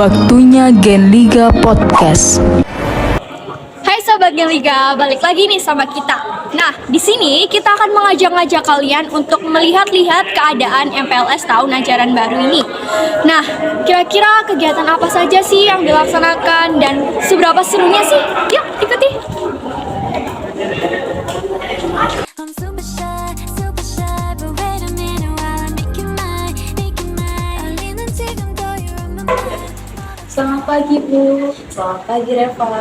waktunya Gen Liga Podcast. Hai Sobat Gen Liga, balik lagi nih sama kita. Nah, di sini kita akan mengajak-ngajak kalian untuk melihat-lihat keadaan MPLS tahun ajaran baru ini. Nah, kira-kira kegiatan apa saja sih yang dilaksanakan dan seberapa serunya sih? Yuk, ikuti! Selamat pagi Bu. Selamat pagi Reva.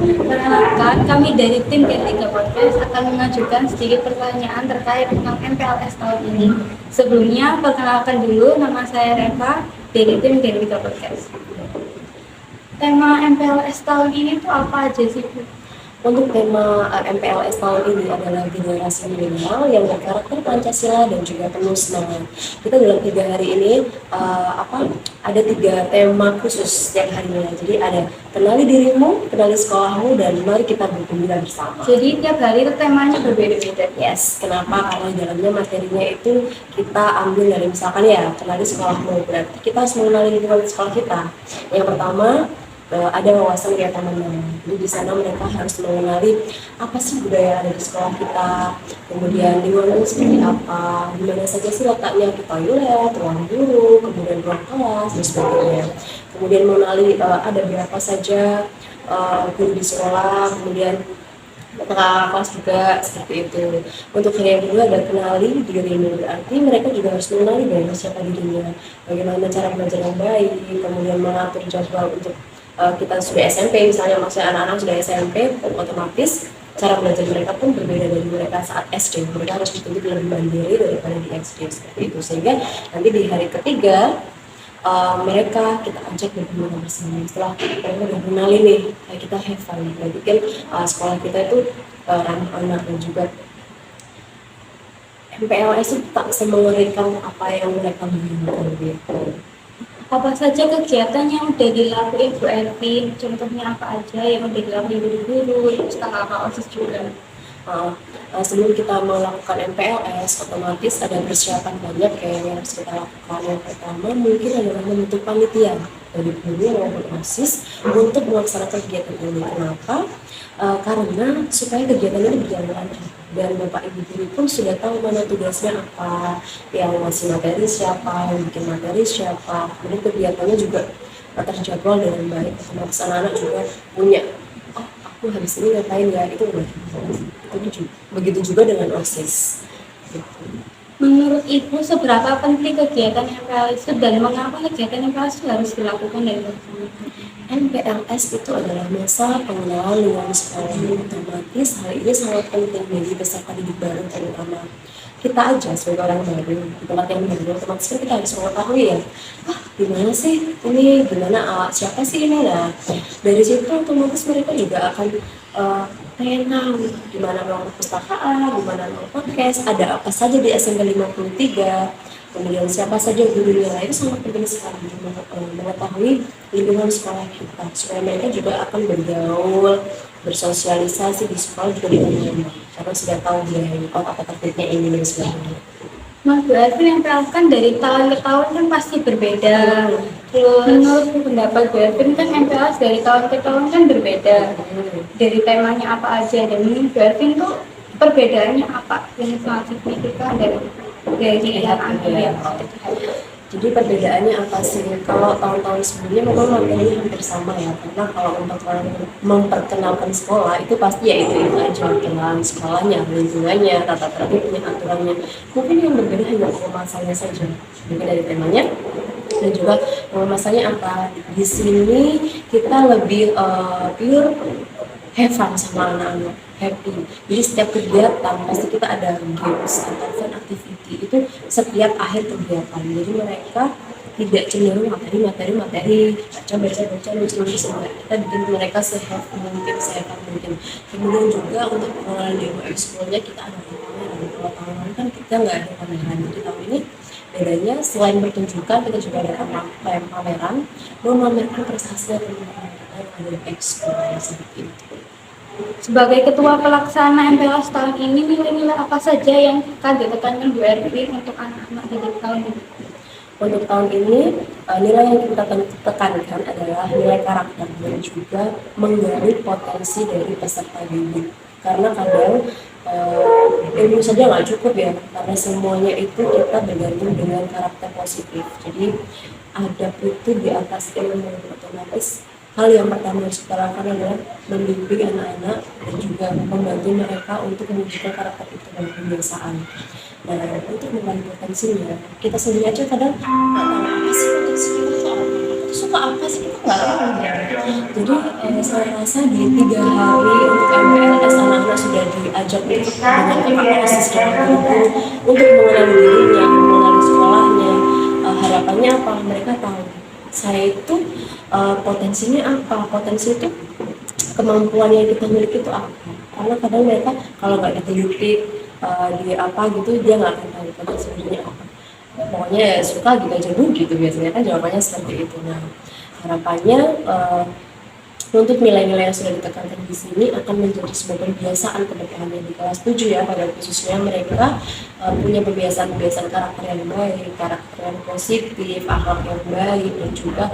Perkenalkan, kami dari tim Gen Liga Podcast akan mengajukan sedikit pertanyaan terkait tentang MPLS tahun ini. Sebelumnya, perkenalkan dulu, nama saya Reva dari tim Gen Liga Podcast. Tema MPLS tahun ini tuh apa aja sih Bu? Untuk tema MPLS tahun ini adalah generasi milenial yang berkarakter Pancasila dan juga penuh semangat. Kita dalam 3 hari ini ada 3 tema khusus setiap harinya. Jadi ada kenali dirimu, kenali sekolahmu, dan mari kita bergembira bersama. Jadi tiap hari itu temanya berbeda-beda. Yes, kenapa? Karena di dalamnya materinya itu kita ambil dari misalkan ya kenali sekolahmu, berarti kita harus mengenali lingkungan sekolah kita. Yang pertama ada wawasan keagamaan. Jadi di sana mereka harus mengenali apa sih budaya yang ada di sekolah kita, kemudian lingkungan seperti apa, di mana saja sih letaknya di toilet, ruang guru, kemudian ruang kelas dan sebagainya. Kemudian mengenali ada berapa saja guru di sekolah, kemudian kakak kelas juga seperti itu. Untuk hari yang kedua ada kenali dirimu, berarti mereka juga harus mengenali dari siapa dirinya, bagaimana cara belajar yang baik, kemudian mengatur jadwal untuk kita sudah SMP, misalnya maksudnya anak-anak sudah SMP, otomatis cara belajar mereka pun berbeda dari mereka saat SD. Mereka harus dituntut lebih mandiri daripada di SD seperti itu. Sehingga nanti di hari ketiga mereka kita ajak bergembira bersama. Setelah mereka udah mengenali nih, kita have fun. Berarti kan sekolah kita itu ramah anak dan juga MPLS itu tak semengerikan apa yang mereka bayangkan gitu. Apa saja kegiatan yang udah dilakuin Bu Elvin? Contohnya apa aja yang udah dilakuin guru-guru, terus kakak OSIS juga? Sebelum kita melakukan MPLS, otomatis ada persiapan banyak yang harus kita lakukan. Yang pertama mungkin adalah membentuk panitia dari guru maupun OSIS untuk melaksanakan kegiatan ini. Kenapa? Karena supaya kegiatan ini berjalan lancar dan Bapak Ibu guru pun sudah tahu mana tugasnya apa, yang ngasih materi siapa, yang bikin materi siapa, kemudian kegiatannya juga terjadwal dengan baik. Otomatis anak-anak juga punya, oh aku habis ini ngapain ya, itu udah begitu juga dengan OSIS gitu. Menurut Ibu, seberapa penting kegiatan MPLS itu dan mengapa kegiatan MPLS itu harus dilakukan dari pertama? MPLS itu adalah masa pengenalan lingkungan sekolah. Otomatis hal ini sangat penting bagi peserta didik baru, terutama kita aja sebagai orang baru di tempat yang baru. Otomatis kita harus mengetahui ya, gimana sih ini, gimana siapa sih ini. Nah dari situ otomatis mereka juga akan pengen tahu di mana ruang perpustakaan, di mana ruang podcast, ada apa saja di SMP 53, kemudian siapa saja gurunya. Itu sangat penting sekali mengetahui lingkungan sekolah kita supaya mereka juga akan bergaul, bersosialisasi di sekolah juga dengan nyaman karena sudah tahu dia apa tertibnya ini dan sebagainya. Mas Bu Elvin, MPLS kan dari tahun ke tahun kan pasti berbeda. Terus menurut pendapat Bu Elvin kan MPLS dari tahun ke tahun kan berbeda. Dari temanya apa aja, dan menurut Bu Elvin tuh perbedaannya apa yang sangat signifikan dari yang ya. Jadi perbedaannya apa sih? Kalau tahun-tahun sebelumnya memang materinya hampir sama ya, karena kalau untuk memperkenalkan sekolah itu pasti ya itu aja, kenalan sekolahnya, lingkungannya, tata tertibnya, aturannya. Mungkin yang berbeda hanya pemasarannya saja, mungkin dari temanya dan juga pemasarannya apa. Di sini kita lebih pure have fun sama anak-anak, happy. Jadi setiap kegiatan pasti kita ada games atau fun activity itu setiap akhir kegiatan. Jadi mereka tidak cenderung materi, baca lucu semua. Kita bikin mereka sehappy mungkin. Kemudian juga untuk pengenalan di ekskulnya kita ada pameran. Kalau tahun lalu kan kita nggak ada pameran. Jadi tahun ini bedanya selain pertunjukan kita juga ada pameran, memamerkan prestasi teman-teman kita yang ada di ekskul seperti itu. Sebagai ketua pelaksana MPLS tahun ini, nilai-nilai apa saja yang akan ditekankan Bu Elvin untuk anak-anak didik tahun ini? Untuk tahun ini nilai yang kita tekankan adalah nilai karakter dan juga menggali potensi dari peserta didik. Karena kadang ilmu saja nggak cukup ya, karena semuanya itu kita bergantung dengan karakter positif. Jadi adab itu di atas ilmu, otomatis hal yang pertama harus kita lakukan adalah membimbing anak-anak dan juga membantu mereka untuk menunjukkan karakter itu dan kebiasaan. Nah, untuk menggali potensinya, kita sendiri aja kadang nggak tahu apa sih potensi kita tuh apa, kita suka apa sih, kita nggak tahu. Jadi saya rasa di 3 hari untuk MPLS anak-anak sudah diajak dengan kakak secara guru untuk mengenali dirinya, mengenali sekolahnya. Harapannya apa? Mereka tahu saya itu potensinya apa, potensi itu kemampuan yang kita miliki itu apa. Karena kadang mereka kalau nggak diteliti di apa gitu, dia nggak akan tahu potensi dirinya apa. Pokoknya ya suka gitu aja bu gitu, biasanya kan jawabannya seperti itu. Nah, harapannya untuk nilai-nilai yang sudah ditekankan di sini akan menjadi sebuah kebiasaan ke depannya di kelas 7 ya, pada khususnya mereka punya kebiasaan-kebiasaan karakter yang baik, karakter yang positif, akhlak yang baik, dan juga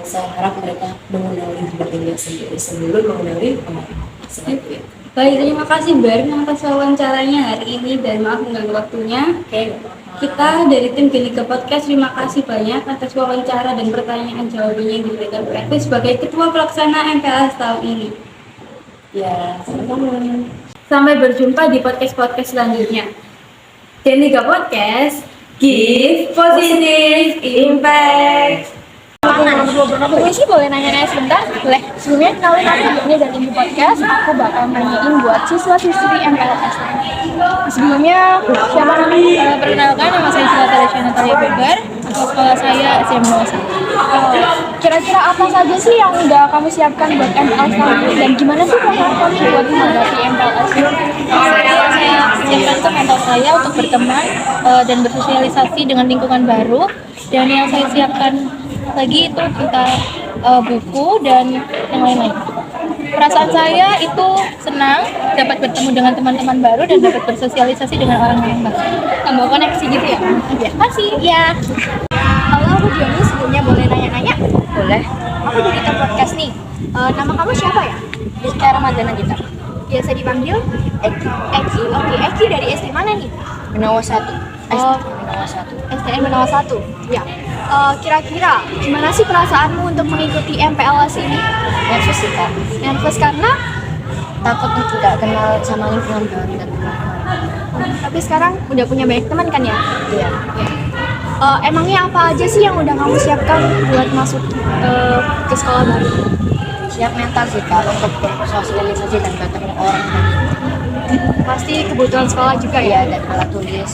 saya harap mereka mengenali dirinya sendiri sebelum mengenali orang lain. Seperti itu. Baik, terima kasih Bar atas wawancaranya hari ini dan maaf mengganggu waktunya. Oke, Kita dari tim Gelika Podcast terima kasih banyak atas wawancara dan pertanyaan jawabannya yang diberikan Berarti sebagai Ketua Pelaksana MPLS tahun ini. ya sama-sama. Sampai berjumpa di podcast-podcast selanjutnya. Gelika Podcast, give positive impact. Permisi, boleh nanya-nanya sebentar? Boleh. Sebelumnya kenalin aku ini dari Ibu Podcast. Aku bakal nanyain buat siswa-siswi MPLS. Sebelumnya, siapa namanya? Perkenalkan, nama saya Silata Lesya Natalia Beber. Asal sekolah saya SM 01. Kira-kira apa saja sih yang udah kamu siapkan buat MPLS tahun ini? Dan gimana sih perasaan kamu buat menghadapi MPLS? Saya siapkan itu mental saya untuk berteman dan bersosialisasi dengan lingkungan baru. Dan yang saya siapkan lagi itu kita buku dan yang lain-lain. Perasaan saya itu senang dapat bertemu dengan teman-teman baru dan dapat bersosialisasi dengan orang-orang baru. Tambah koneksi gitu ya. Terima kasih. Ya. Halo, aku Joni. Sebelumnya boleh nanya-nanya? Boleh. Aku dari Tim Podcast nih. Nama kamu siapa ya? Rizka Ramadhana Gita. Biasa dipanggil Eki. Eki. Oke, Eki dari SD mana nih? Menawa 1. Menawa 1. STM Menawa 1. Ya. Kira-kira gimana sih perasaanmu untuk mengikuti MPLS ini? Nervous sih Kak. Nervous karena Takut tidak kenal sama lingkungan baru dan tapi sekarang udah punya banyak teman kan ya? iya. Emangnya apa aja sih yang udah kamu siapkan buat masuk ke sekolah baru? Siap mental sih Kak untuk bersosialisasi dan bertemu orang baru. Pasti kebutuhan sekolah juga Iya, ya? dan alat tulis.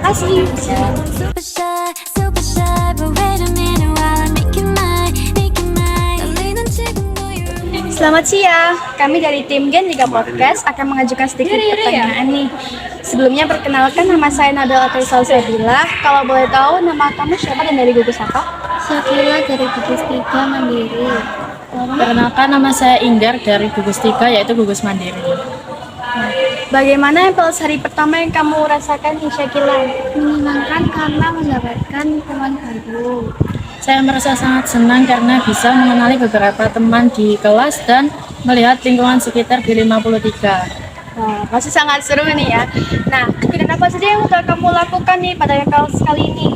Kasih. Super shy, but wait a minute while I make you mine, make you mine. 떨리는 지금도 you're Selamat siang, kami dari tim Gen Liga Podcast akan mengajukan sedikit pertanyaan nih. Sebelumnya perkenalkan, nama saya Nabila Atrisal Sabila. Kalau boleh tahu nama kamu siapa dan dari gugus apa? Sakila dari gugus 3 Mandiri. Perkenalkan, nama saya Inggar dari gugus 3 yaitu gugus Mandiri. Bagaimana MPLS hari pertama yang kamu rasakan nih Syakila? Menyenangkan karena mendapatkan teman baru. Saya merasa sangat senang karena bisa mengenali beberapa teman di kelas dan melihat lingkungan sekitar di 53. Wah, pasti sangat seru nih ya. Nah, kegiatan apa saja yang udah kamu lakukan nih pada MPLS kali ini?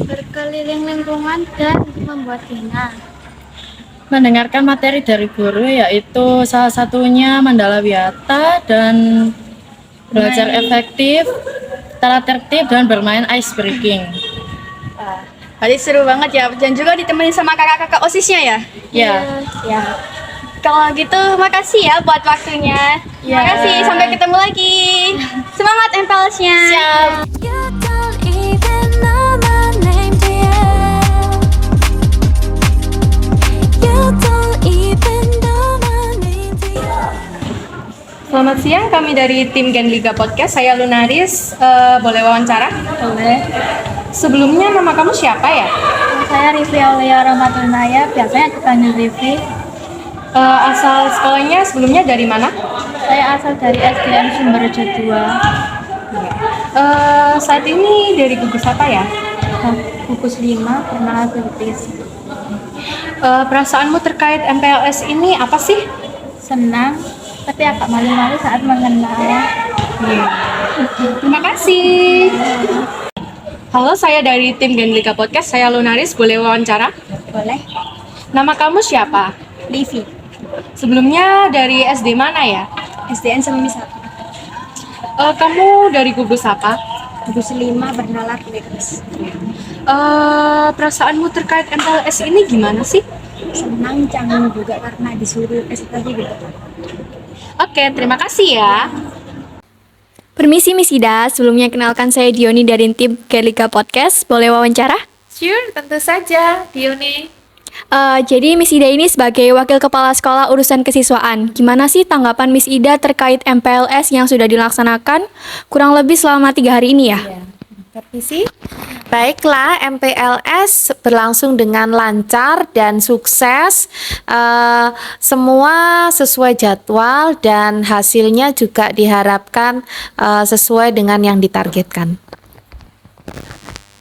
Berkeliling lingkungan dan membuat kena. Mendengarkan materi dari guru yaitu salah satunya Mandala Wiyata dan belajar efektif, tata tertib dan bermain ice breaking. Tadi seru banget ya, dan juga ditemani sama kakak-kakak OSIS-nya ya? Ya, Ya. Kalau gitu, makasih ya buat waktunya. Ya. Makasih, sampai ketemu lagi. Semangat MPLS-nya. siap. You don't even know my name, dear. You don't even know my name, dear. Selamat siang, kami dari tim Gen Liga Podcast. Saya Lunaris, boleh wawancara? Boleh. Sebelumnya nama kamu siapa ya? Saya Rivi Aulia Rahmatunaya, biasanya dipanggil Rivi. Asal sekolahnya sebelumnya dari mana? Saya asal dari SDN Sumberjo 2. Saat ini dari gugus apa ya? Gugus 5 perkenalan berarti Perasaanmu terkait MPLS ini apa sih? senang tapi agak malu-malu saat mengenal. Terima kasih. Halo, saya dari tim Genlika Podcast. Saya Lunaris, boleh wawancara? Boleh. Nama kamu siapa? Livi, Sebelumnya dari SD mana ya? SDN Semimi 1. Kamu dari gugus apa? Gugus 5 bernalar Legas. Perasaanmu terkait MPLS ini gimana sih? Senang, canggung juga karena disuruh presentasi gitu. Oke, terima kasih ya. Permisi Miss Ida, sebelumnya kenalkan saya Dioni dari tim Genlika Podcast. Boleh wawancara? Sure, tentu saja, Dioni. Jadi Miss Ida ini sebagai Wakil Kepala Sekolah Urusan Kesiswaan, gimana sih tanggapan Miss Ida terkait MPLS yang sudah dilaksanakan kurang lebih selama 3 hari ini ya? Permisi. Baiklah, MPLS berlangsung dengan lancar dan sukses. Semua sesuai jadwal dan hasilnya juga diharapkan sesuai dengan yang ditargetkan.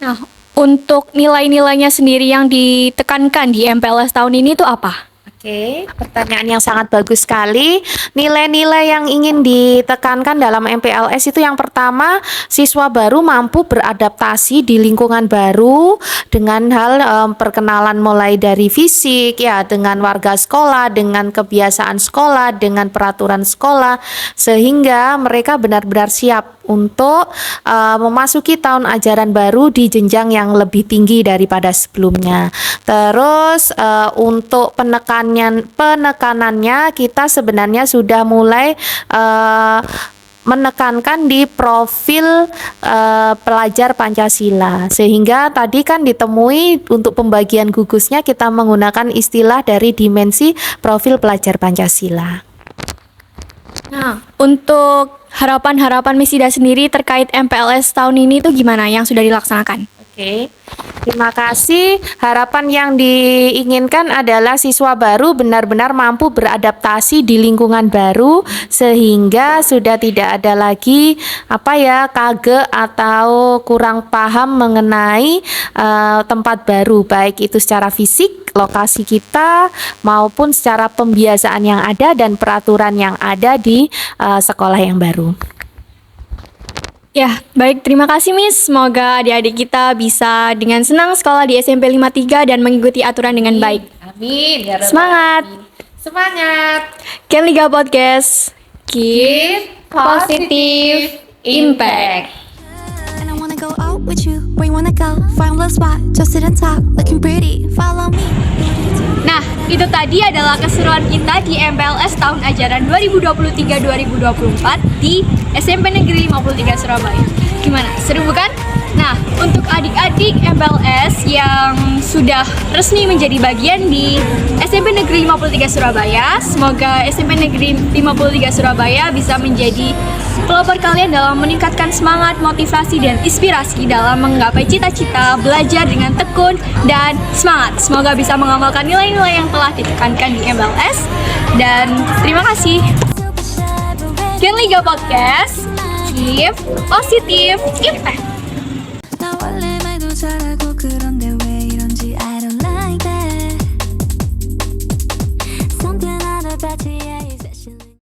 Nah, untuk nilai-nilainya sendiri yang ditekankan di MPLS tahun ini itu apa? Oke, pertanyaan yang sangat bagus sekali. Nilai-nilai yang ingin ditekankan dalam MPLS itu yang pertama, siswa baru mampu beradaptasi di lingkungan baru dengan hal perkenalan mulai dari fisik ya, dengan warga sekolah, dengan kebiasaan sekolah, dengan peraturan sekolah, sehingga mereka benar-benar siap untuk memasuki tahun ajaran baru di jenjang yang lebih tinggi daripada sebelumnya. Terus untuk penekanannya kita sebenarnya sudah mulai menekankan di profil pelajar Pancasila, sehingga tadi kan ditemui untuk pembagian gugusnya kita menggunakan istilah dari dimensi profil pelajar Pancasila. Nah, untuk harapan-harapan Miss Ida sendiri terkait MPLS tahun ini itu gimana yang sudah dilaksanakan? Oke, terima kasih. Harapan yang diinginkan adalah siswa baru benar-benar mampu beradaptasi di lingkungan baru sehingga sudah tidak ada lagi kaget atau kurang paham mengenai tempat baru, baik itu secara fisik, lokasi kita maupun secara pembiasaan yang ada dan peraturan yang ada di sekolah yang baru. Ya, baik, terima kasih Miss. Semoga adik-adik kita bisa dengan senang sekolah di SMP 53 dan mengikuti aturan dengan baik. Amin. Ya Rabbal Semangat! Alamin. Semangat. Genlika Podcast, keep positive impact. And I wanna go out with you. Where you wanna go? Find a little spot. Just sit and talk. Looking pretty. Follow me. Nah, itu tadi adalah keseruan kita di MPLS tahun ajaran 2023-2024 di SMP Negeri 53 Surabaya. Gimana? Seru bukan? Nah, untuk adik-adik MPLS yang sudah resmi menjadi bagian di SMP Negeri 53 Surabaya, semoga SMP Negeri 53 Surabaya bisa menjadi pelopor kalian dalam meningkatkan semangat, motivasi, dan inspirasi dalam menggapai cita-cita, belajar dengan tekun dan semangat. Semoga bisa mengamalkan nilai-nilai yang telah ditekankan di MPLS. Dan terima kasih. Genlika Podcast, keep positive impact.